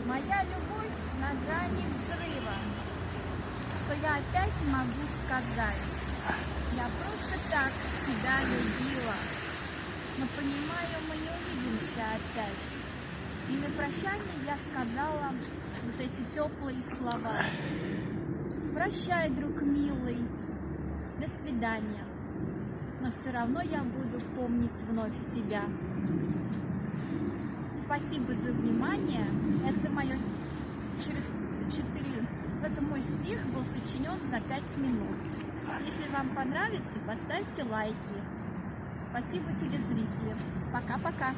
Моя любовь на грани взрыва. Что я опять могу сказать? Я просто так тебя любила. Но понимаю, мы не увидимся опять. И на прощание я сказала вот эти теплые слова. Прощай, друг милый, до свидания. Но все равно я буду помнить вновь тебя. Спасибо за внимание. Это мой стих был сочинен за 5 минут. Если вам понравится, поставьте лайки. Спасибо, телезрители. Пока-пока.